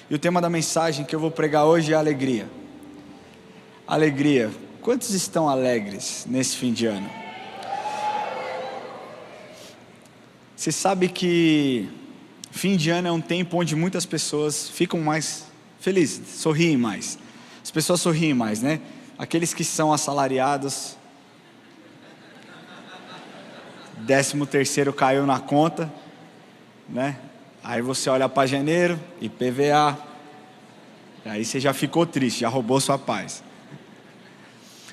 E o tema da mensagem que eu vou pregar hoje é alegria. Alegria. Quantos estão alegres nesse fim de ano? Você sabe que fim de ano é um tempo onde muitas pessoas ficam mais felizes, sorriem mais. As pessoas sorriem mais, né? Aqueles que são assalariados, 13º caiu na conta, né? Aí você olha para janeiro, IPVA, aí você já ficou triste, já roubou sua paz.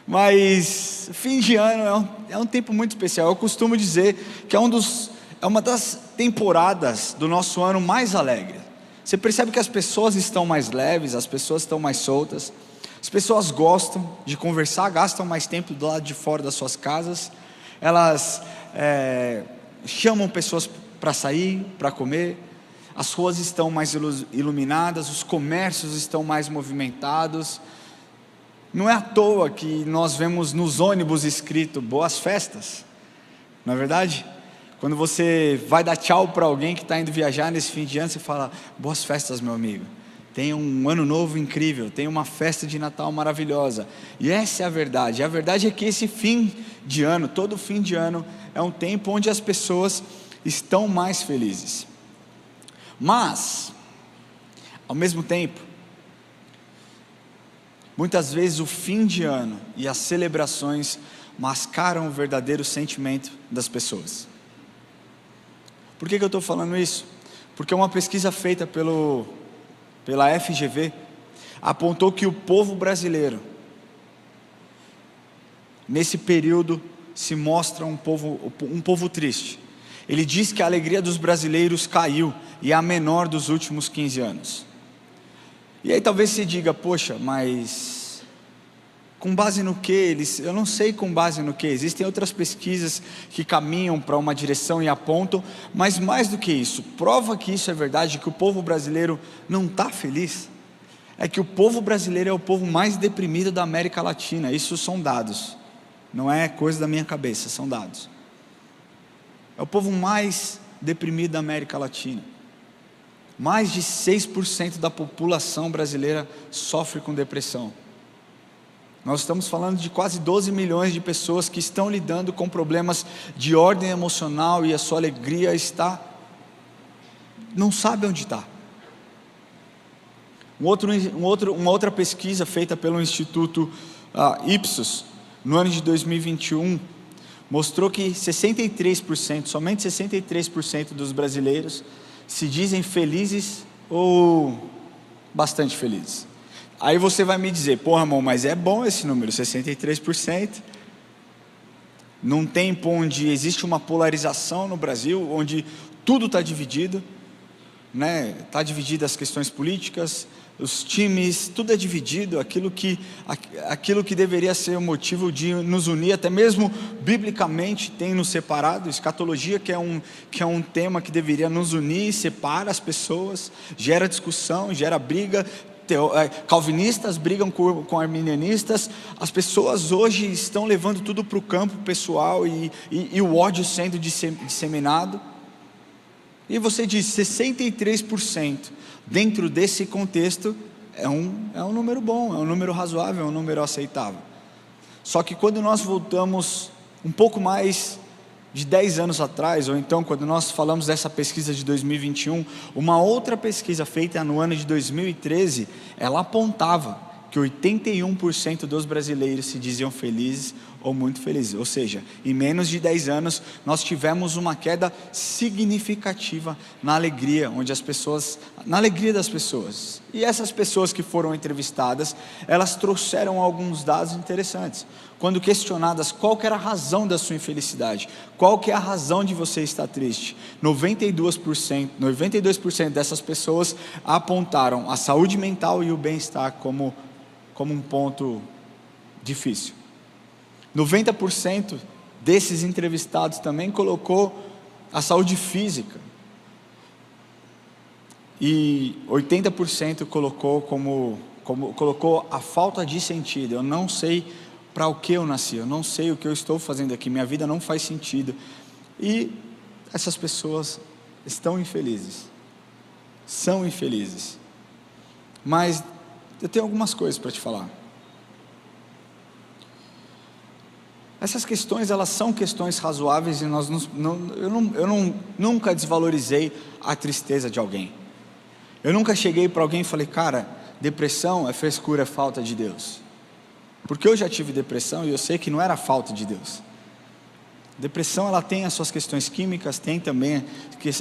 Mas fim de ano é um tempo muito especial. Eu costumo dizer que é uma das temporadas do nosso ano mais alegre. Você percebe que as pessoas estão mais leves, as pessoas estão mais soltas, as pessoas gostam de conversar, gastam mais tempo do lado de fora das suas casas, elas chamam pessoas para sair, para comer, as ruas estão mais iluminadas, os comércios estão mais movimentados. Não é à toa que nós vemos nos ônibus escrito boas festas, não é verdade? Quando você vai dar tchau para alguém que está indo viajar nesse fim de ano, você fala, boas festas, meu amigo, tenha um ano novo incrível, tenha uma festa de Natal maravilhosa. E essa é a verdade é que esse fim de ano, todo fim de ano, é um tempo onde as pessoas estão mais felizes. Mas, ao mesmo tempo, muitas vezes o fim de ano e as celebrações mascaram o verdadeiro sentimento das pessoas. Por que eu estou falando isso? Porque uma pesquisa feita pela FGV apontou que o povo brasileiro, nesse período, se mostra um povo triste. Ele diz que a alegria dos brasileiros caiu e é a menor dos últimos 15 anos. E aí talvez você diga, poxa, mas com base no que? Eu não sei com base no que. Existem outras pesquisas que caminham para uma direção e apontam, mas mais do que isso, prova que isso é verdade, que o povo brasileiro não está feliz, é que o povo brasileiro é o povo mais deprimido da América Latina. Isso são dados, não é coisa da minha cabeça, são dados. É o povo mais deprimido da América Latina. Mais de 6% da população brasileira sofre com depressão. Nós estamos falando de quase 12 milhões de pessoas que estão lidando com problemas de ordem emocional e a sua alegria não sabe onde está. Uma outra pesquisa feita pelo Instituto Ipsos, no ano de 2021, mostrou que 63%, somente 63% dos brasileiros se dizem felizes ou bastante felizes. Aí você vai me dizer, porra, irmão, mas é bom esse número, 63%. Num tempo onde existe uma polarização no Brasil, onde tudo está dividido, né? Está dividido as questões políticas, os times, tudo é dividido. Aquilo que deveria ser o motivo de nos unir, até mesmo biblicamente tem nos separado. Escatologia, que é um tema que deveria nos unir, separa as pessoas, gera discussão, gera briga. Calvinistas brigam com arminianistas. As pessoas hoje estão levando tudo para o campo pessoal e o ódio sendo disseminado. E você diz 63%. Dentro desse contexto é um número bom, é um número razoável, é um número aceitável. Só que quando nós voltamos um pouco mais de 10 anos atrás, ou então quando nós falamos dessa pesquisa de 2021, uma outra pesquisa feita no ano de 2013, ela apontava que 81% dos brasileiros se diziam felizes ou muito felizes. Ou seja, em menos de 10 anos nós tivemos uma queda significativa na alegria das pessoas. E essas pessoas que foram entrevistadas, elas trouxeram alguns dados interessantes. Quando questionadas qual que era a razão da sua infelicidade, qual que é a razão de você estar triste, 92% dessas pessoas apontaram a saúde mental e o bem-estar como um ponto difícil. 90% desses entrevistados também colocou a saúde física. E 80% colocou a falta de sentido. Eu não sei para o que eu nasci, eu não sei o que eu estou fazendo aqui, minha vida não faz sentido. E essas pessoas estão infelizes, são infelizes. Mas eu tenho algumas coisas para te falar. Essas questões, elas são questões razoáveis e eu nunca desvalorizei a tristeza de alguém. Eu nunca cheguei para alguém e falei, cara, depressão é frescura, é falta de Deus. Porque eu já tive depressão e eu sei que não era falta de Deus. Depressão, ela tem as suas questões químicas, tem também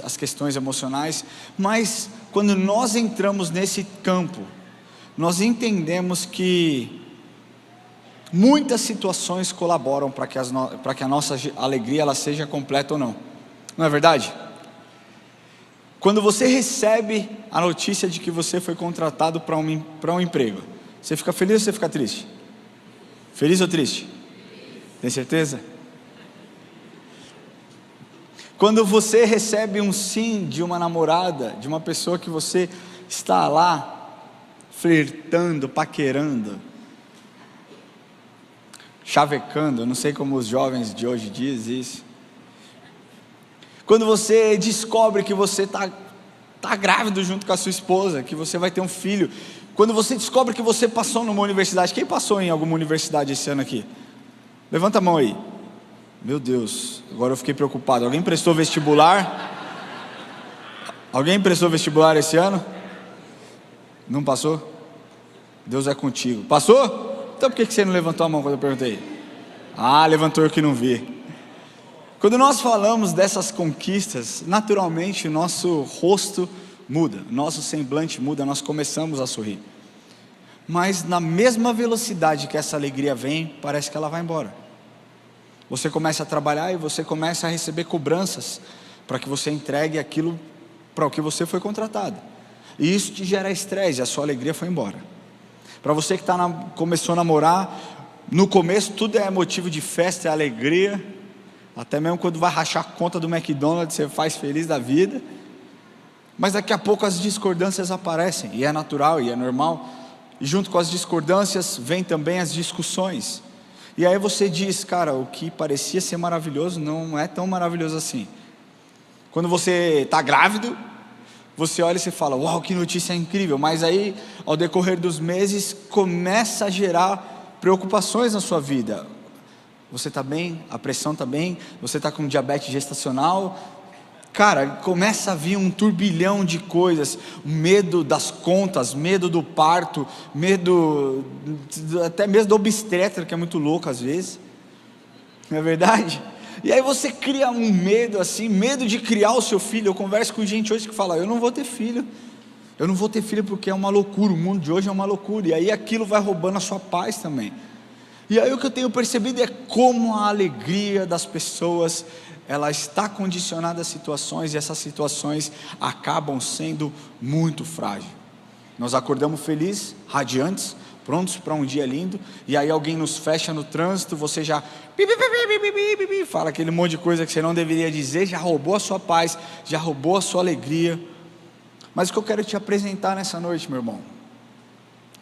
as questões emocionais, mas quando nós entramos nesse campo, nós entendemos que muitas situações colaboram para que a nossa alegria ela seja completa ou não. Não é verdade? Quando você recebe a notícia de que você foi contratado para um emprego, você fica feliz ou você fica triste? Feliz ou triste? Tem certeza? Quando você recebe um sim de uma namorada, de uma pessoa que você está lá flertando, paquerando, chavecando, não sei como os jovens de hoje dizem isso. Quando você descobre que você está grávido junto com a sua esposa, que você vai ter um filho. Quando você descobre que você passou numa universidade. Quem passou em alguma universidade esse ano aqui? Levanta a mão aí. Meu Deus, agora eu fiquei preocupado. Alguém prestou vestibular? Alguém prestou vestibular esse ano? Não passou? Deus é contigo. Passou? Então por que você não levantou a mão quando eu perguntei? Ah, levantou eu que não vi. Quando nós falamos dessas conquistas, naturalmente o nosso rosto muda, nosso semblante muda, nós começamos a sorrir. Mas na mesma velocidade que essa alegria vem, parece que ela vai embora. Você começa a trabalhar e você começa a receber cobranças para que você entregue aquilo para o que você foi contratado. E isso te gera estresse, a sua alegria foi embora. Para você que começou a namorar, no começo tudo é motivo de festa, é alegria. Até mesmo quando vai rachar a conta do McDonald's, você faz feliz da vida. Mas daqui a pouco as discordâncias aparecem, e é natural, e é normal. E junto com as discordâncias, vem também as discussões. E aí você diz, cara, o que parecia ser maravilhoso, não é tão maravilhoso assim. Quando você está grávido, você olha e você fala, uau, que notícia incrível. Mas aí, ao decorrer dos meses, começa a gerar preocupações na sua vida. Você está bem? A pressão está bem? Você está com diabetes gestacional? Cara, começa a vir um turbilhão de coisas. Medo das contas, medo do parto, medo, até mesmo do obstetra, que é muito louco às vezes. Não é verdade? E aí você cria um medo assim, medo de criar o seu filho. Eu converso com gente hoje que fala, eu não vou ter filho. Eu não vou ter filho porque é uma loucura, o mundo de hoje é uma loucura. E aí aquilo vai roubando a sua paz também. E aí o que eu tenho percebido é como a alegria das pessoas, ela está condicionada a situações, e essas situações acabam sendo muito frágeis. Nós acordamos felizes, radiantes, prontos para um dia lindo, e aí alguém nos fecha no trânsito, você já fala aquele monte de coisa que você não deveria dizer, já roubou a sua paz, já roubou a sua alegria. Mas o que eu quero te apresentar nessa noite, meu irmão,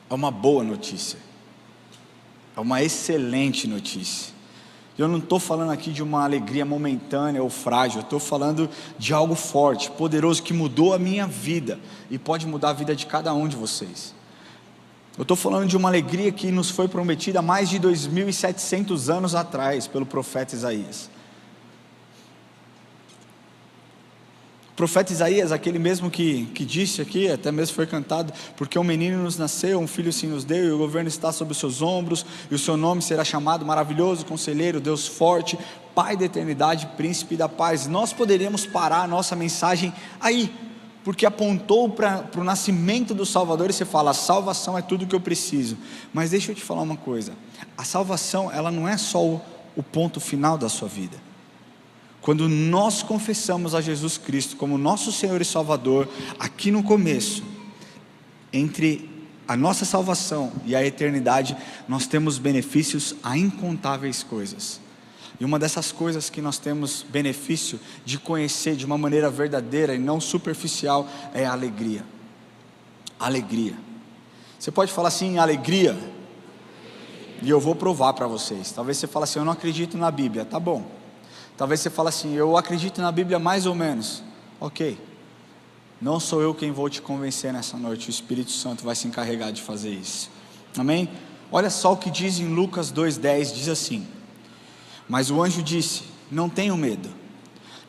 é uma boa notícia. É uma excelente notícia. Eu não estou falando aqui de uma alegria momentânea ou frágil. Eu estou falando de algo forte, poderoso, que mudou a minha vida e pode mudar a vida de cada um de vocês. Eu estou falando de uma alegria que nos foi prometida há mais de 2.700 anos atrás pelo profeta Isaías. O profeta Isaías, aquele mesmo que disse aqui, até mesmo foi cantado, porque um menino nos nasceu, um filho se nos deu, e o governo está sobre os seus ombros, e o seu nome será chamado Maravilhoso, Conselheiro, Deus Forte, Pai da Eternidade, Príncipe da Paz. Nós poderíamos parar a nossa mensagem aí, porque apontou para o nascimento do Salvador, e você fala, a salvação é tudo o que eu preciso. Mas deixa eu te falar uma coisa, a salvação, ela não é só o ponto final da sua vida. Quando nós confessamos a Jesus Cristo como nosso Senhor e Salvador, aqui no começo, entre a nossa salvação e a eternidade, nós temos benefícios a incontáveis coisas. E uma dessas coisas que nós temos benefício de conhecer de uma maneira verdadeira e não superficial é a alegria. Alegria. Você pode falar assim, alegria? E eu vou provar para vocês. Talvez você fale assim, eu não acredito na Bíblia. Tá bom. Talvez você fale assim, eu acredito na Bíblia mais ou menos. Ok. Não sou eu quem vou te convencer nessa noite, o Espírito Santo vai se encarregar de fazer isso. Amém? Olha só o que diz em Lucas 2,10, diz assim: mas o anjo disse: não tenham medo,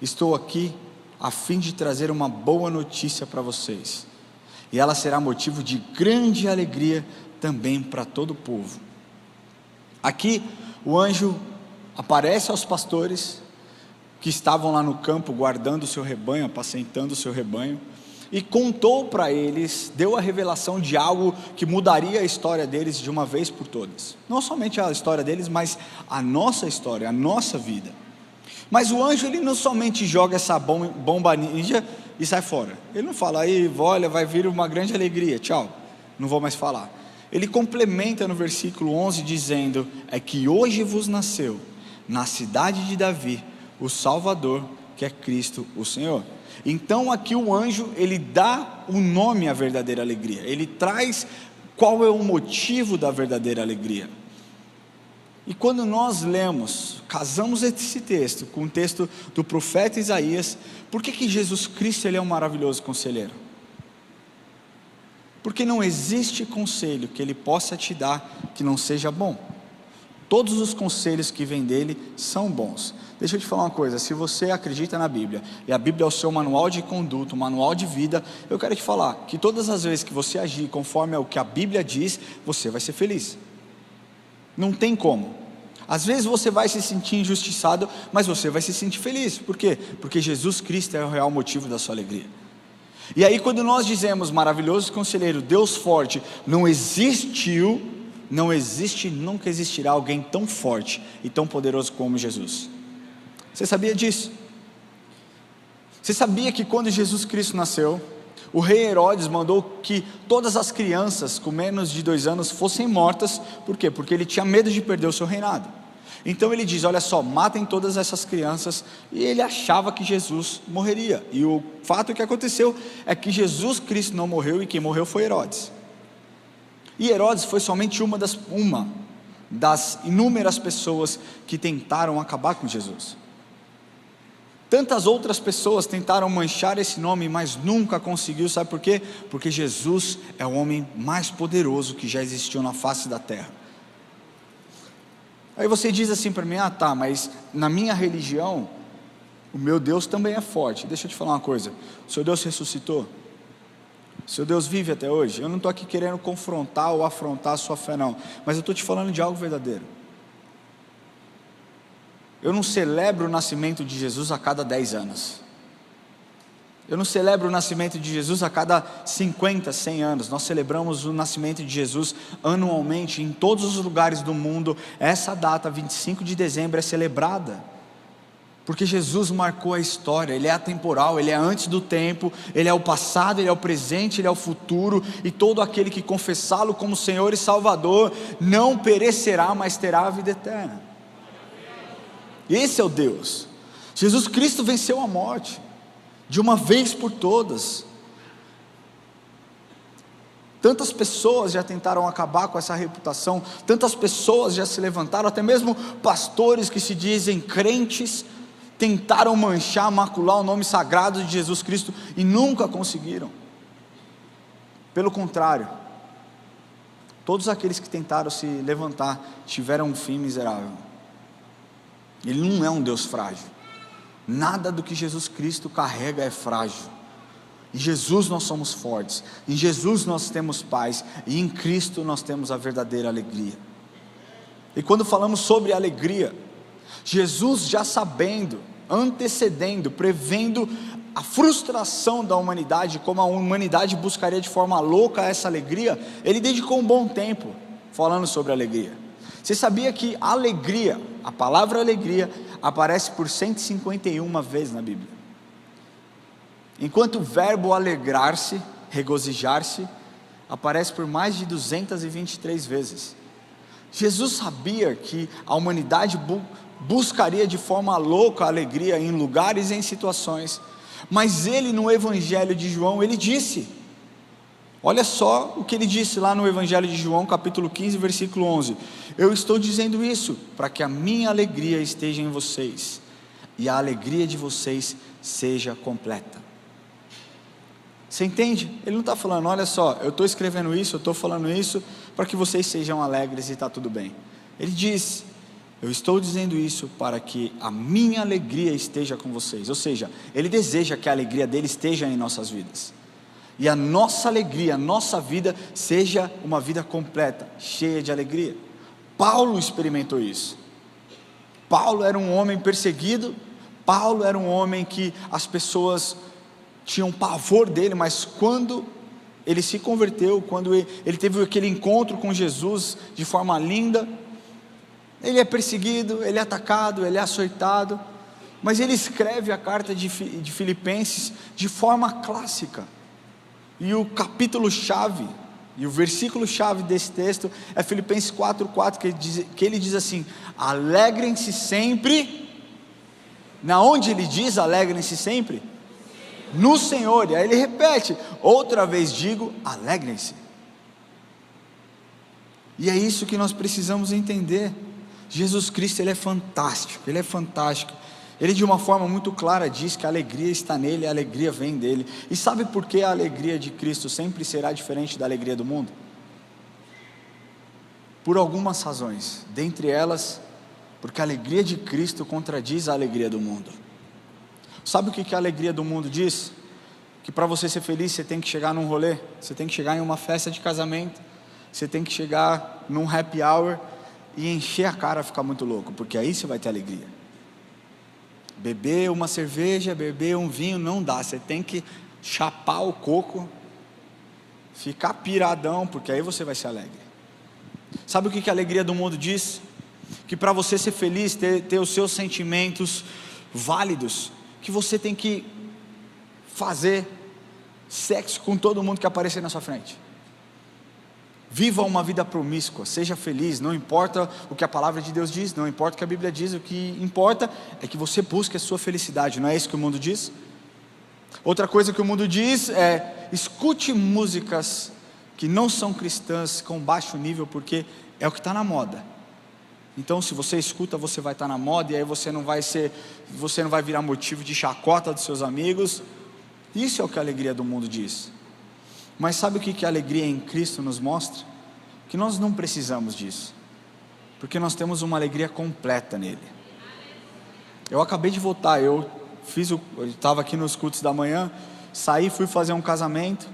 estou aqui a fim de trazer uma boa notícia para vocês, e ela será motivo de grande alegria também para todo o povo. Aqui o anjo aparece aos pastores que estavam lá no campo guardando o seu rebanho, apacentando o seu rebanho, e contou para eles, deu a revelação de algo que mudaria a história deles de uma vez por todas. Não somente a história deles, mas a nossa história, a nossa vida. Mas o anjo, ele não somente joga essa bomba ninja e sai fora. Ele não fala: aí, olha, vai vir uma grande alegria, tchau, não vou mais falar. Ele complementa no versículo 11 dizendo: é que hoje vos nasceu na cidade de Davi o Salvador, que é Cristo o Senhor. Então aqui o anjo, ele dá o nome à verdadeira alegria, ele traz qual é o motivo da verdadeira alegria. E quando nós lemos, casamos esse texto com o texto do profeta Isaías, por que Jesus Cristo, ele é um maravilhoso conselheiro? Porque não existe conselho que ele possa te dar que não seja bom. Todos os conselhos que vêm dele são bons. Deixa eu te falar uma coisa: se você acredita na Bíblia, e a Bíblia é o seu manual de conduta, o manual de vida, eu quero te falar que todas as vezes que você agir conforme o que a Bíblia diz, você vai ser feliz. Não tem como. Às vezes você vai se sentir injustiçado, mas você vai se sentir feliz. Por quê? Porque Jesus Cristo é o real motivo da sua alegria. E aí quando nós dizemos: maravilhoso conselheiro, Deus forte, não existiu, não existe, nunca existirá alguém tão forte e tão poderoso como Jesus. Você sabia disso? Você sabia que quando Jesus Cristo nasceu, o rei Herodes mandou que todas as crianças com menos de 2 anos fossem mortas? Por quê? Porque ele tinha medo de perder o seu reinado. Então ele diz: olha só, matem todas essas crianças. E ele achava que Jesus morreria, e o fato que aconteceu é que Jesus Cristo não morreu, e quem morreu foi Herodes. E Herodes foi somente uma das inúmeras pessoas que tentaram acabar com Jesus. Tantas outras pessoas tentaram manchar esse nome, mas nunca conseguiu. Sabe por quê? Porque Jesus é o homem mais poderoso que já existiu na face da terra. Aí você diz assim para mim: ah tá, mas na minha religião o meu Deus também é forte. Deixa eu te falar uma coisa: o seu Deus ressuscitou, o seu Deus vive até hoje. Eu não estou aqui querendo confrontar ou afrontar a sua fé não, mas eu estou te falando de algo verdadeiro. Eu não celebro o nascimento de Jesus a cada 10 anos. Eu não celebro o nascimento de Jesus a cada 50, 100 anos. Nós celebramos o nascimento de Jesus anualmente, em todos os lugares do mundo. Essa data, 25 de dezembro, é celebrada, porque Jesus marcou a história. Ele é atemporal, Ele é antes do tempo, Ele é o passado, Ele é o presente, Ele é o futuro. E todo aquele que confessá-lo como Senhor e Salvador não perecerá, mas terá a vida eterna. Esse é o Deus. Jesus Cristo venceu a morte de uma vez por todas. Tantas pessoas já tentaram acabar com essa reputação, tantas pessoas já se levantaram, até mesmo pastores que se dizem crentes tentaram manchar, macular o nome sagrado de Jesus Cristo e nunca conseguiram. Pelo contrário, todos aqueles que tentaram se levantar tiveram um fim miserável. Ele não é um Deus frágil. Nada do que Jesus Cristo carrega é frágil. Em Jesus nós somos fortes, em Jesus nós temos paz, e em Cristo nós temos a verdadeira alegria. E quando falamos sobre alegria, Jesus já sabendo, antecedendo, prevendo a frustração da humanidade, como a humanidade buscaria de forma louca essa alegria, Ele dedicou um bom tempo falando sobre alegria. Você sabia que alegria, a palavra alegria, aparece por 151 vezes na Bíblia? Enquanto o verbo alegrar-se, regozijar-se, aparece por mais de 223 vezes. Jesus sabia que a humanidade buscaria de forma louca a alegria em lugares e em situações, mas Ele no Evangelho de João, Ele disse, olha só o que Ele disse lá no Evangelho de João, capítulo 15, versículo 11: eu estou dizendo isso para que a minha alegria esteja em vocês, e a alegria de vocês seja completa. Você entende? Ele não está falando, olha só, eu estou escrevendo isso, eu estou falando isso para que vocês sejam alegres e está tudo bem. Ele diz, eu estou dizendo isso para que a minha alegria esteja com vocês. Ou seja, Ele deseja que a alegria dele esteja em nossas vidas. E a nossa alegria, a nossa vida seja uma vida completa, cheia de alegria. Paulo experimentou isso. Paulo era um homem perseguido, Paulo era um homem que as pessoas tinham pavor dele, mas quando ele se converteu, quando ele teve aquele encontro com Jesus de forma linda, ele é perseguido, ele é atacado, ele é açoitado, mas ele escreve a carta de Filipenses de forma clássica. E o capítulo-chave, e o versículo-chave desse texto é Filipenses 4,4, que ele diz assim: alegrem-se sempre. Na onde ele diz alegrem-se sempre? No Senhor. E aí ele repete, outra vez digo, alegrem-se. E é isso que nós precisamos entender. Jesus Cristo, Ele é fantástico, Ele é fantástico. Ele de uma forma muito clara diz que a alegria está nele, a alegria vem dele. E sabe por que a alegria de Cristo sempre será diferente da alegria do mundo? Por algumas razões, dentre elas, porque a alegria de Cristo contradiz a alegria do mundo. Sabe o que a alegria do mundo diz? Que para você ser feliz você tem que chegar num rolê, você tem que chegar em uma festa de casamento, você tem que chegar num happy hour e encher a cara, ficar muito louco, porque aí você vai ter alegria. Beber uma cerveja, beber um vinho não dá, você tem que chapar o coco, ficar piradão, porque aí você vai ser alegre. Sabe o que a alegria do mundo diz? Que para você ser feliz, ter os seus sentimentos válidos, que você tem que fazer sexo com todo mundo que aparecer na sua frente. Viva uma vida promíscua, seja feliz, não importa o que a palavra de Deus diz, não importa o que a Bíblia diz, o que importa é que você busque a sua felicidade, não é isso que o mundo diz? Outra coisa que o mundo diz é, escute músicas que não são cristãs com baixo nível, porque é o que está na moda. Então se você escuta, você vai estar na moda, e aí você não vai virar motivo de chacota dos seus amigos. Isso é o que a alegria do mundo diz. Mas sabe o que a alegria em Cristo nos mostra? Que nós não precisamos disso, porque nós temos uma alegria completa nele. Eu acabei de voltar, eu estava aqui nos cultos da manhã, saí, fui fazer um casamento.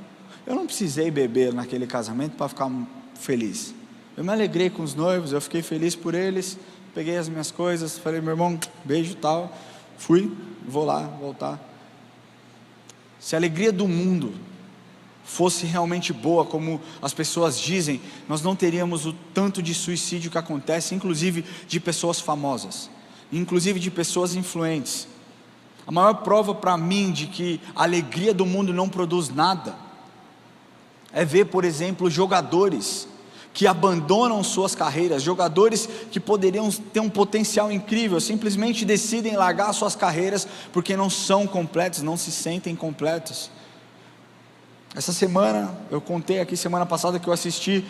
Eu não precisei beber naquele casamento para ficar feliz. Eu me alegrei com os noivos, eu fiquei feliz por eles, peguei as minhas coisas, falei, meu irmão, beijo e tal, fui, vou lá, voltar. Se a alegria do mundo fosse realmente boa, como as pessoas dizem, nós não teríamos o tanto de suicídio que acontece, inclusive de pessoas famosas, inclusive de pessoas influentes. A maior prova para mim de que a alegria do mundo não produz nada, é ver, por exemplo, jogadores que abandonam suas carreiras, jogadores que poderiam ter um potencial incrível, simplesmente decidem largar suas carreiras, porque não são completos, não se sentem completos. Essa semana, eu contei aqui semana passada que eu assisti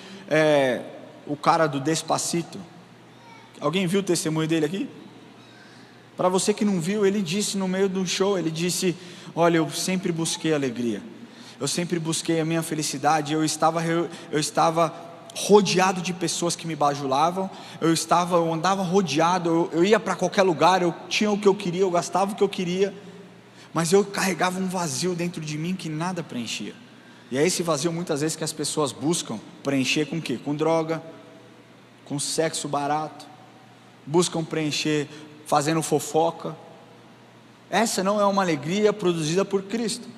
o cara do Despacito. Alguém viu o testemunho dele aqui? Para você que não viu, ele disse no meio do show, ele disse, olha, eu sempre busquei alegria, eu sempre busquei a minha felicidade, eu estava rodeado de pessoas que me bajulavam, eu andava rodeado, eu ia para qualquer lugar, eu tinha o que eu queria, eu gastava o que eu queria, mas eu carregava um vazio dentro de mim que nada preenchia. E é esse vazio muitas vezes que as pessoas buscam preencher com o quê? Com droga, com sexo barato, buscam preencher fazendo fofoca. Essa não é uma alegria produzida por Cristo.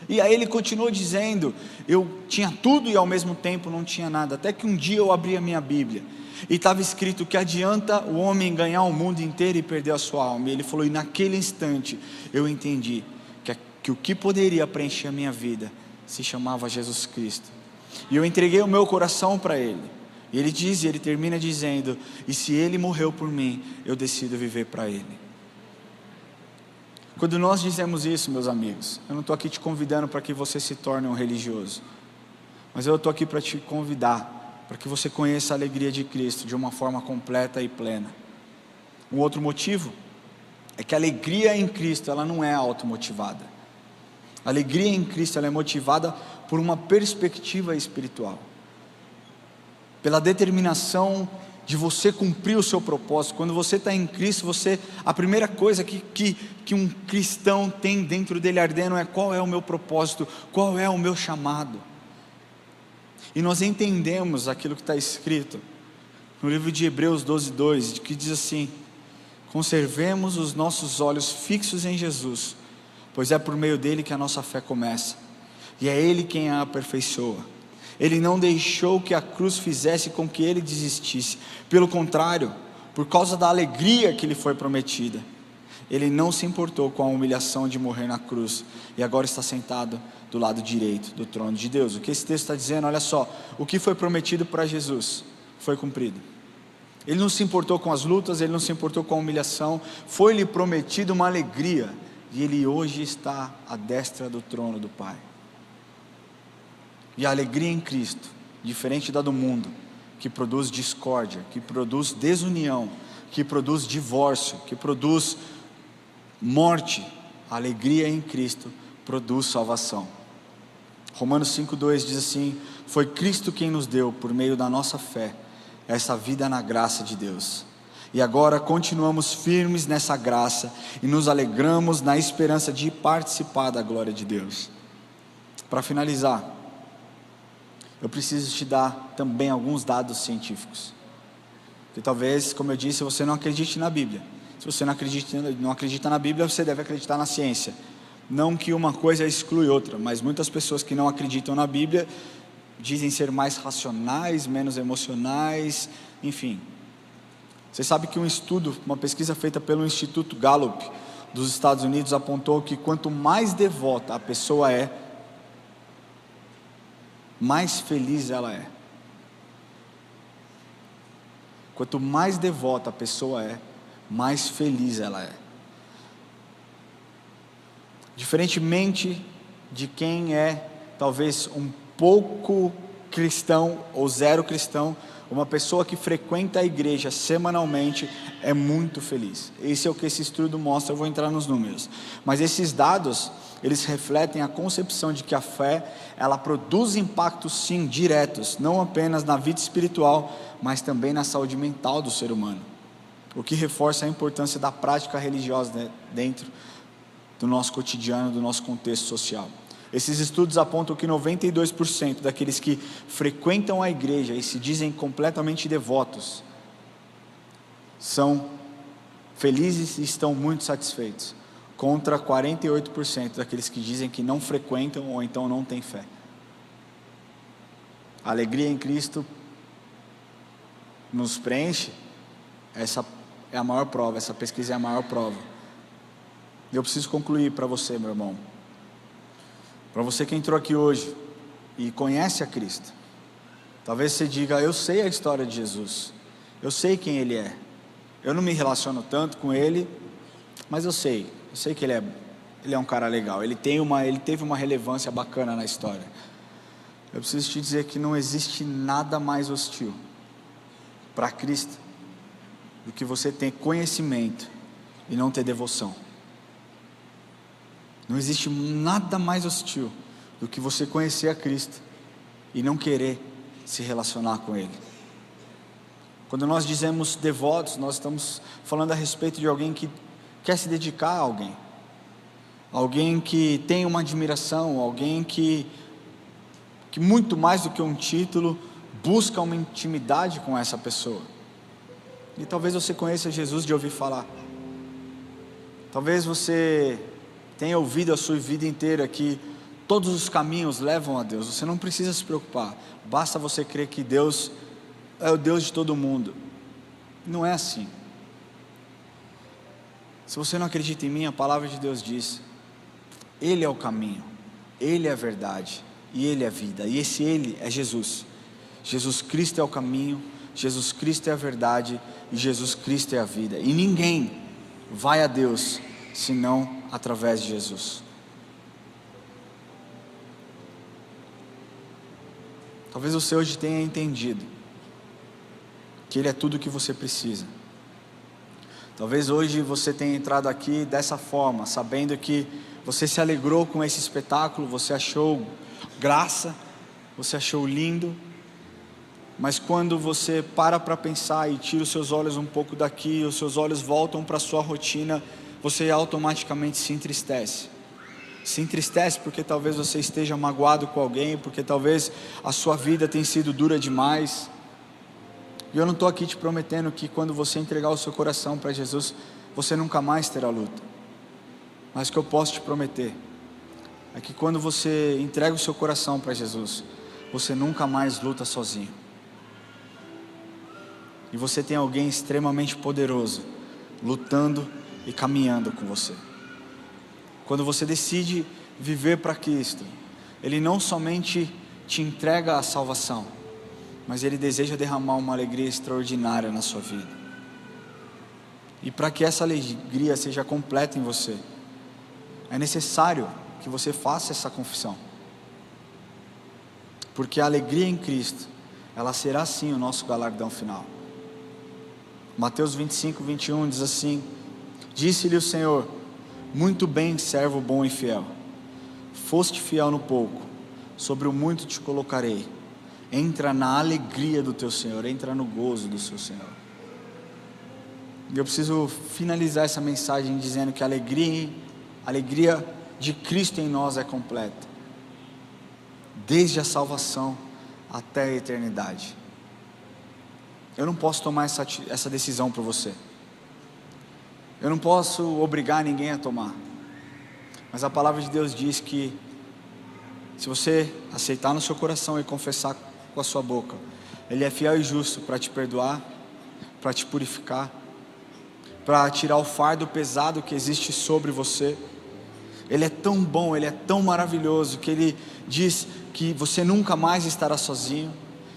E aí ele continuou dizendo, eu tinha tudo e ao mesmo tempo não tinha nada, até que um dia eu abri a minha Bíblia, e estava escrito que adianta o homem ganhar o mundo inteiro e perder a sua alma. E ele falou, e naquele instante eu entendi que o que poderia preencher a minha vida se chamava Jesus Cristo, e eu entreguei o meu coração para Ele, e ele termina dizendo, e se Ele morreu por mim, eu decido viver para Ele. Quando nós dizemos isso, meus amigos, eu não estou aqui te convidando para que você se torne um religioso, mas eu estou aqui para te convidar, para que você conheça a alegria de Cristo de uma forma completa e plena. Um outro motivo é que a alegria em Cristo, ela não é automotivada. A alegria em Cristo, ela é motivada por uma perspectiva espiritual, pela determinação de você cumprir o seu propósito. Quando você está em Cristo, a primeira coisa que um cristão tem dentro dele ardendo é: qual é o meu propósito, qual é o meu chamado? E nós entendemos aquilo que está escrito no livro de Hebreus 12:2, que diz assim: conservemos os nossos olhos fixos em Jesus, pois é por meio dele que a nossa fé começa, e é ele quem a aperfeiçoa. Ele não deixou que a cruz fizesse com que ele desistisse, pelo contrário, por causa da alegria que lhe foi prometida, ele não se importou com a humilhação de morrer na cruz, e agora está sentado do lado direito do trono de Deus. O que esse texto está dizendo? Olha só, o que foi prometido para Jesus foi cumprido. Ele não se importou com as lutas, ele não se importou com a humilhação, foi-lhe prometido uma alegria, e ele hoje está à destra do trono do Pai. E a alegria em Cristo, diferente da do mundo, que produz discórdia, que produz desunião, que produz divórcio, que produz morte, a alegria em Cristo produz salvação. Romanos 5:2 diz assim: foi Cristo quem nos deu, por meio da nossa fé, essa vida na graça de Deus, e agora continuamos firmes nessa graça, e nos alegramos na esperança de participar da glória de Deus. Para finalizar, eu preciso te dar também alguns dados científicos, que talvez, como eu disse, você não acredite na Bíblia. Se você não acredita na Bíblia, você deve acreditar na ciência. Não que uma coisa exclui outra, mas muitas pessoas que não acreditam na Bíblia dizem ser mais racionais, menos emocionais, enfim. Você sabe que um estudo, uma pesquisa feita pelo Instituto Gallup dos Estados Unidos apontou que quanto mais devota a pessoa é, mais feliz ela é. Quanto mais devota a pessoa é, mais feliz ela é. Diferentemente de quem é talvez um pouco cristão ou zero cristão, uma pessoa que frequenta a igreja semanalmente é muito feliz. Esse é o que esse estudo mostra. Eu vou entrar nos números, mas esses dados, eles refletem a concepção de que a fé, ela produz impactos sim, diretos, não apenas na vida espiritual, mas também na saúde mental do ser humano, o que reforça a importância da prática religiosa dentro do nosso cotidiano, do nosso contexto social. Esses estudos apontam que 92% daqueles que frequentam a igreja e se dizem completamente devotos são felizes e estão muito satisfeitos, contra 48% daqueles que dizem que não frequentam ou então não têm fé. A alegria em Cristo nos preenche. Essa é a maior prova, essa pesquisa é a maior prova. Eu preciso concluir para você, meu irmão, para você que entrou aqui hoje e conhece a Cristo. Talvez você diga: eu sei a história de Jesus, eu sei quem Ele é, eu não me relaciono tanto com Ele, mas eu sei que Ele é um cara legal, Ele teve uma relevância bacana na história. Eu preciso te dizer que não existe nada mais hostil para Cristo do que você ter conhecimento e não ter devoção. Não existe nada mais hostil do que você conhecer a Cristo e não querer se relacionar com Ele. Quando nós dizemos devotos, nós estamos falando a respeito de alguém que quer se dedicar a alguém que tem uma admiração, alguém que muito mais do que um título, busca uma intimidade com essa pessoa. E talvez você conheça Jesus de ouvir falar, talvez você tenha ouvido a sua vida inteira que todos os caminhos levam a Deus. Você não precisa se preocupar, basta você crer que Deus é o Deus de todo mundo. Não é assim. Se você não acredita em mim, a palavra de Deus diz: Ele é o caminho, Ele é a verdade e Ele é a vida. E esse Ele é Jesus. Jesus Cristo é o caminho, Jesus Cristo é a verdade e Jesus Cristo é a vida. E ninguém vai a Deus senão através de Jesus. Talvez você hoje tenha entendido que Ele é tudo o que você precisa. Talvez hoje você tenha entrado aqui dessa forma, sabendo que Você se alegrou com esse espetáculo, você achou graça, você achou lindo, mas quando você para pensar e tira os seus olhos um pouco daqui, os seus olhos voltam para a sua rotina, você automaticamente se entristece. Se entristece porque talvez você esteja magoado com alguém, porque talvez a sua vida tenha sido dura demais. E eu não estou aqui te prometendo que quando você entregar o seu coração para Jesus, você nunca mais terá luta. Mas o que eu posso te prometer é que quando você entrega o seu coração para Jesus, você nunca mais luta sozinho. E você tem alguém extremamente poderoso, lutando e caminhando com você. Quando você decide viver para Cristo, Ele não somente te entrega a salvação, mas Ele deseja derramar uma alegria extraordinária na sua vida. E para que essa alegria seja completa em você, é necessário que você faça essa confissão. Porque a alegria em Cristo, ela será sim o nosso galardão final. Mateus 25, 21 diz assim: disse-lhe o Senhor: muito bem, servo bom e fiel. Foste fiel no pouco, sobre o muito te colocarei. Entra na alegria do teu Senhor, entra no gozo do seu Senhor. E eu preciso finalizar essa mensagem dizendo que a alegria de Cristo em nós é completa, desde a salvação até a eternidade. Eu não posso tomar essa decisão por você. Eu não posso obrigar ninguém a tomar. Mas a palavra de Deus diz que se você aceitar no seu coração e confessar com a sua boca, Ele é fiel e justo para te perdoar, para te purificar, para tirar o fardo pesado que existe sobre você. Ele é tão bom, Ele é tão maravilhoso, que Ele diz que você nunca mais estará sozinho,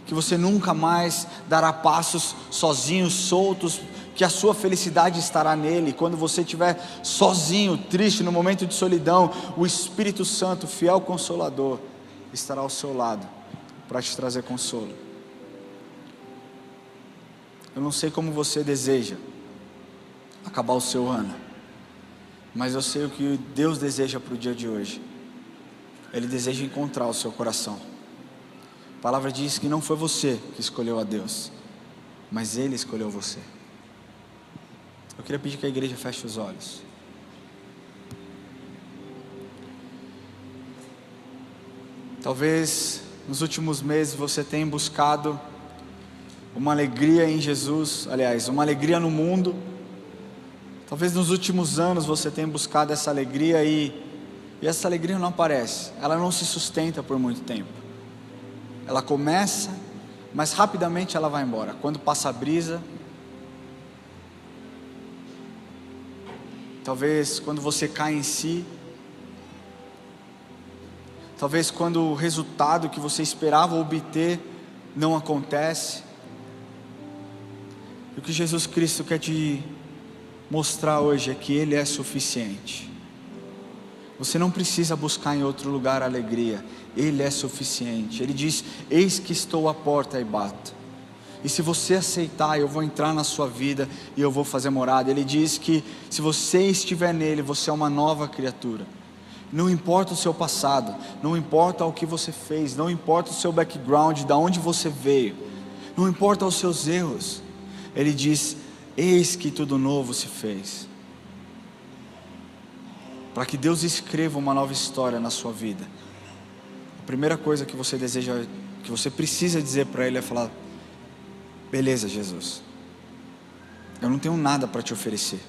que você nunca mais dará passos sozinho, soltos, que a sua felicidade estará nele. Quando você estiver sozinho, triste, no momento de solidão, o Espírito Santo, fiel Consolador, estará ao seu lado, para te trazer consolo. Eu não sei como você deseja acabar o seu ano, mas eu sei o que Deus deseja para o dia de hoje. Ele deseja encontrar o seu coração. A palavra diz que não foi você que escolheu a Deus, mas Ele escolheu você. Eu queria pedir que a igreja feche os olhos. Talvez nos últimos meses você tenha buscado uma alegria em Jesus, aliás, uma alegria no mundo. Talvez nos últimos anos você tenha buscado essa alegria e essa alegria não aparece, ela não se sustenta por muito tempo. Ela começa, mas rapidamente ela vai embora. Quando passa a brisa, talvez quando você cai em si, talvez quando o resultado que você esperava obter não acontece. E o que Jesus Cristo quer te mostrar hoje é que Ele é suficiente. Você não precisa buscar em outro lugar a alegria, Ele é suficiente. Ele diz: eis que estou à porta e bato, e se você aceitar, eu vou entrar na sua vida e eu vou fazer morada. Ele diz que se você estiver nele, você é uma nova criatura. Não importa o seu passado, não importa o que você fez, não importa o seu background, de onde você veio, não importa os seus erros. Ele diz: eis que tudo novo se fez. Para que Deus escreva uma nova história na sua vida, a primeira coisa que você deseja, que você precisa dizer para Ele é falar: beleza, Jesus, eu não tenho nada para te oferecer.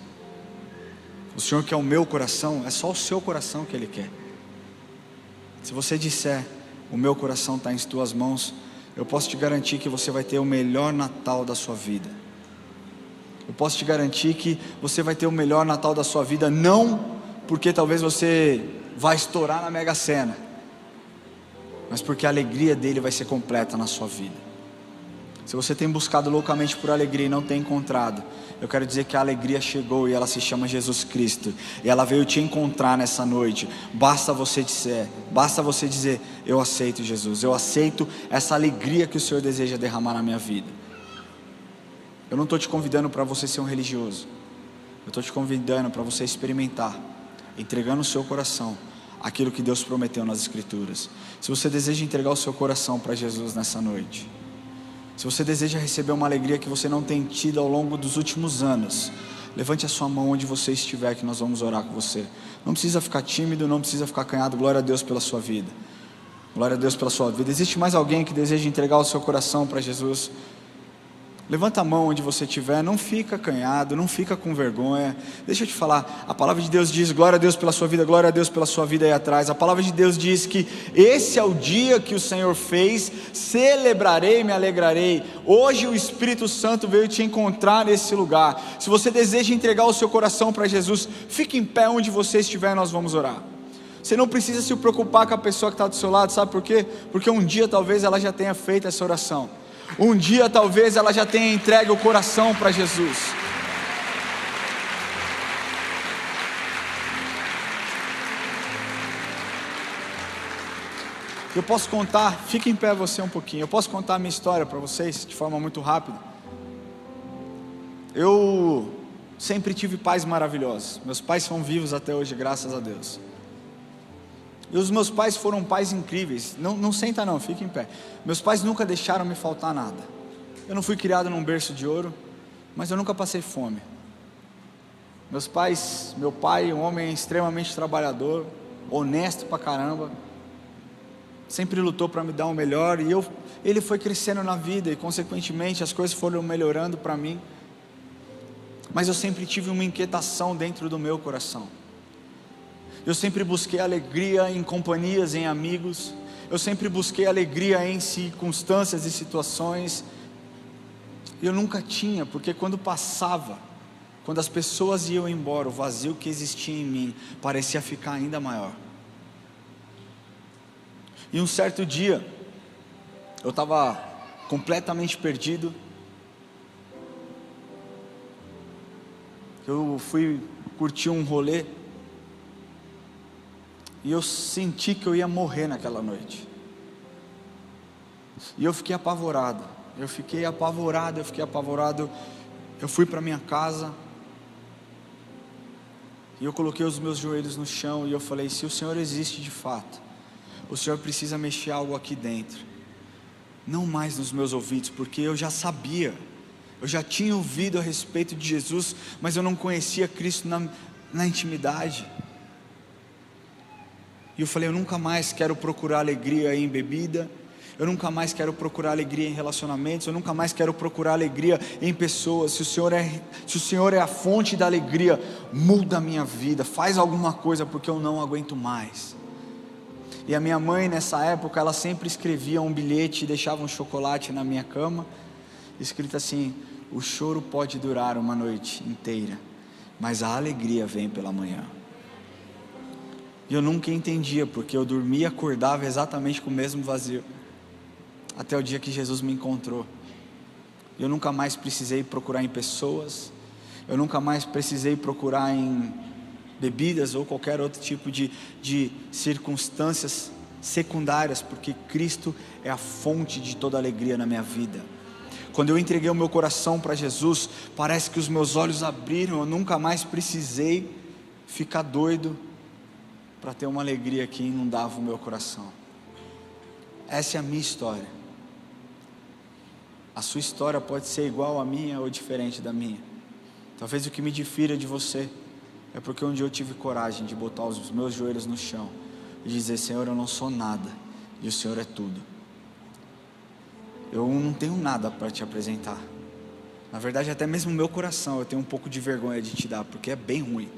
O Senhor quer o meu coração, é só o seu coração que Ele quer. Se você disser: o meu coração está em tuas mãos, eu posso te garantir que você vai ter o melhor Natal da sua vida. Eu posso te garantir que você vai ter o melhor Natal da sua vida, não porque talvez você vai estourar na Mega Sena, mas porque a alegria dele vai ser completa na sua vida. Se você tem buscado loucamente por alegria e não tem encontrado, eu quero dizer que a alegria chegou e ela se chama Jesus Cristo, e ela veio te encontrar nessa noite. Basta você dizer: eu aceito Jesus, eu aceito essa alegria que o Senhor deseja derramar na minha vida. Eu não estou te convidando para você ser um religioso, eu estou te convidando para você experimentar entregando o seu coração aquilo que Deus prometeu nas Escrituras. Se você deseja entregar o seu coração para Jesus nessa noite, se você deseja receber uma alegria que você não tem tido ao longo dos últimos anos, levante a sua mão onde você estiver, que nós vamos orar com você. Não precisa ficar tímido, não precisa ficar acanhado. Glória a Deus pela sua vida. Glória a Deus pela sua vida. Existe mais alguém que deseja entregar o seu coração para Jesus? Levanta a mão onde você estiver, não fica acanhado, não fica com vergonha. Deixa eu te falar, a palavra de Deus diz, glória a Deus pela sua vida, glória a Deus pela sua vida aí atrás. A palavra de Deus diz que esse é o dia que o Senhor fez, celebrarei e me alegrarei. Hoje o Espírito Santo veio te encontrar nesse lugar. Se você deseja entregar o seu coração para Jesus, fique em pé onde você estiver, nós vamos orar. Você não precisa se preocupar com a pessoa que está do seu lado, sabe por quê? Porque um dia talvez ela já tenha feito essa oração. Um dia talvez ela já tenha entregue o coração para Jesus. Eu posso contar, fique em pé você um pouquinho. Eu posso contar a minha história para vocês de forma muito rápida. Eu sempre tive pais maravilhosos. Meus pais são vivos até hoje, graças a Deus. E os meus pais foram pais incríveis. Não senta não, fica em pé. Meus pais nunca deixaram me faltar nada. Eu não fui criado num berço de ouro, mas eu nunca passei fome. Meu pai, um homem extremamente trabalhador, honesto pra caramba, sempre lutou para me dar o melhor, e ele foi crescendo na vida, e consequentemente as coisas foram melhorando para mim. Mas eu sempre tive uma inquietação dentro do meu coração. Eu sempre busquei alegria em companhias, em amigos. Eu sempre busquei alegria em circunstâncias e situações. Eu nunca tinha, porque quando as pessoas iam embora, o vazio que existia em mim parecia ficar ainda maior. E um certo dia, eu estava completamente perdido. Eu fui curtir um rolê, e eu senti que eu ia morrer naquela noite. E eu fiquei apavorado. Eu fui para minha casa, e eu coloquei os meus joelhos no chão, e eu falei, se o Senhor existe de fato, o Senhor precisa mexer algo aqui dentro. Não mais nos meus ouvidos, porque eu já sabia, eu já tinha ouvido a respeito de Jesus, mas eu não conhecia Cristo na intimidade. E eu falei, eu nunca mais quero procurar alegria em bebida, eu nunca mais quero procurar alegria em relacionamentos, eu nunca mais quero procurar alegria em pessoas. Se o Senhor é a fonte da alegria, muda a minha vida, faz alguma coisa, porque eu não aguento mais. E a minha mãe nessa época, ela sempre escrevia um bilhete e deixava um chocolate na minha cama, escrito assim, o choro pode durar uma noite inteira, mas a alegria vem pela manhã. E eu nunca entendia, porque eu dormia e acordava exatamente com o mesmo vazio, até o dia que Jesus me encontrou. Eu nunca mais precisei procurar em pessoas, eu nunca mais precisei procurar em bebidas ou qualquer outro tipo de circunstâncias secundárias, porque Cristo é a fonte de toda alegria na minha vida. Quando eu entreguei o meu coração para Jesus, parece que os meus olhos abriram, eu nunca mais precisei ficar doido para ter uma alegria que inundava o meu coração. Essa é a minha história. A sua história pode ser igual à minha ou diferente da minha. Talvez o que me difira de você é porque um dia eu tive coragem de botar os meus joelhos no chão e dizer, Senhor, eu não sou nada e o Senhor é tudo. Eu não tenho nada para te apresentar. Na verdade, até mesmo o meu coração eu tenho um pouco de vergonha de te dar, porque é bem ruim.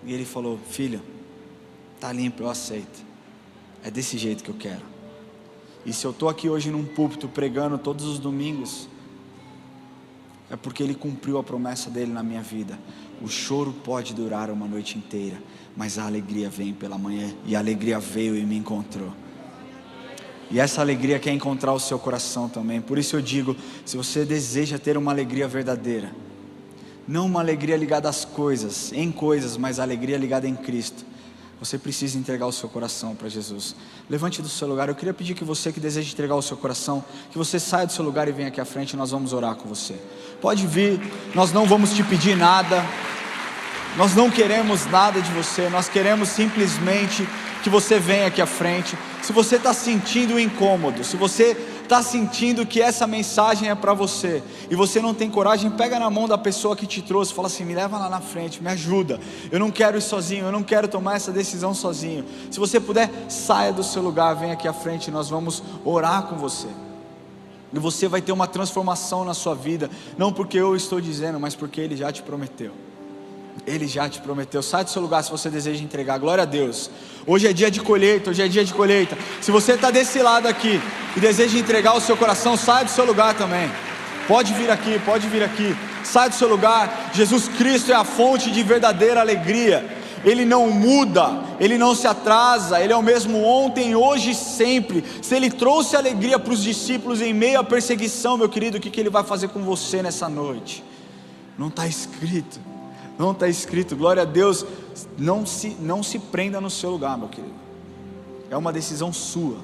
E ele falou, filho, está limpo, eu aceito. É desse jeito que eu quero. E se eu estou aqui hoje num púlpito pregando todos os domingos, é porque Ele cumpriu a promessa dEle na minha vida. O choro pode durar uma noite inteira, mas a alegria vem pela manhã. E a alegria veio e me encontrou. E essa alegria quer encontrar o seu coração também. Por isso eu digo, se você deseja ter uma alegria verdadeira, não uma alegria ligada às coisas, em coisas, mas a alegria ligada em Cristo, você precisa entregar o seu coração para Jesus. Levante do seu lugar. Eu queria pedir que você que deseja entregar o seu coração, que você saia do seu lugar e venha aqui à frente, nós vamos orar com você. Pode vir, nós não vamos te pedir nada. Nós não queremos nada de você, nós queremos simplesmente que você venha aqui à frente. Se você está sentindo incômodo, se você está sentindo que essa mensagem é para você, e você não tem coragem, pega na mão da pessoa que te trouxe, fala assim: me leva lá na frente, me ajuda, eu não quero ir sozinho, eu não quero tomar essa decisão sozinho. Se você puder, saia do seu lugar, vem aqui à frente, nós vamos orar com você, e você vai ter uma transformação na sua vida, não porque eu estou dizendo, mas porque Ele já te prometeu. Ele já te prometeu. Sai do seu lugar se você deseja entregar. Glória a Deus. Hoje é dia de colheita, hoje é dia de colheita. Se você está desse lado aqui e deseja entregar o seu coração, sai do seu lugar também. Pode vir aqui, pode vir aqui. Sai do seu lugar. Jesus Cristo é a fonte de verdadeira alegria. Ele não muda, Ele não se atrasa, Ele é o mesmo ontem, hoje e sempre. Se Ele trouxe alegria para os discípulos em meio à perseguição, meu querido, o que Ele vai fazer com você nessa noite? Não está escrito. Não está escrito. Glória a Deus. Não se prenda no seu lugar, meu querido. É uma decisão sua.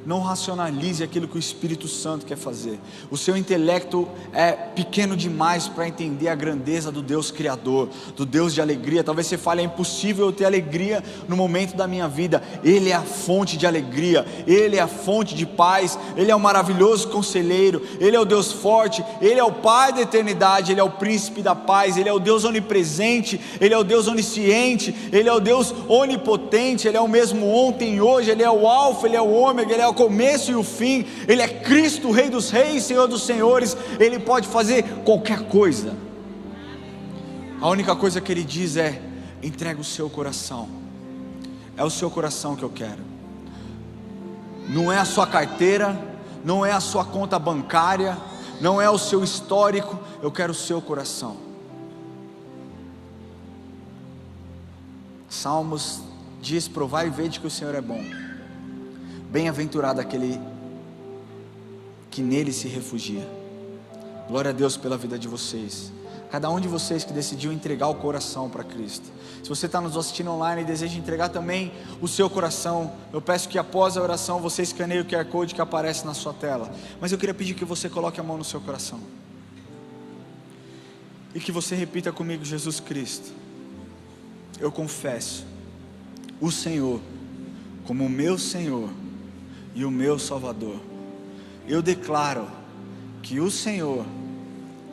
Não racionalize aquilo que o Espírito Santo quer fazer. O seu intelecto é pequeno demais para entender a grandeza do Deus Criador, do Deus de alegria. Talvez você fale: é impossível eu ter alegria no momento da minha vida. Ele é a fonte de alegria, Ele é a fonte de paz, Ele é o maravilhoso conselheiro, Ele é o Deus forte, Ele é o Pai da eternidade, Ele é o príncipe da paz, Ele é o Deus onipresente, Ele é o Deus onisciente, Ele é o Deus onipotente, Ele é o mesmo ontem e hoje, Ele é o alfa, Ele é o ômega, Ele é o começo e o fim. Ele é Cristo, Rei dos reis, Senhor dos senhores. Ele pode fazer qualquer coisa. A única coisa que Ele diz é: entrega o seu coração. É o seu coração que eu quero. Não é a sua carteira, não é a sua conta bancária, não é o seu histórico. Eu quero o seu coração. Salmos diz: provai e vede que o Senhor é bom. Bem-aventurado aquele que nele se refugia. Glória a Deus pela vida de vocês. Cada um de vocês que decidiu entregar o coração para Cristo. Se você está nos assistindo online e deseja entregar também o seu coração, eu peço que após a oração você escaneie o QR Code que aparece na sua tela. Mas eu queria pedir que você coloque a mão no seu coração e que você repita comigo: Jesus Cristo, eu confesso o Senhor como o meu Senhor e o meu Salvador. Eu declaro que o Senhor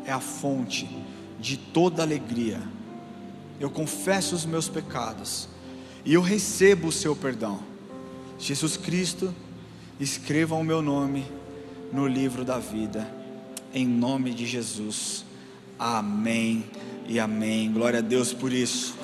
é a fonte de toda alegria. Eu confesso os meus pecados e eu recebo o seu perdão. Jesus Cristo, escreva o meu nome no livro da vida, em nome de Jesus. Amém e amém. Glória a Deus por isso.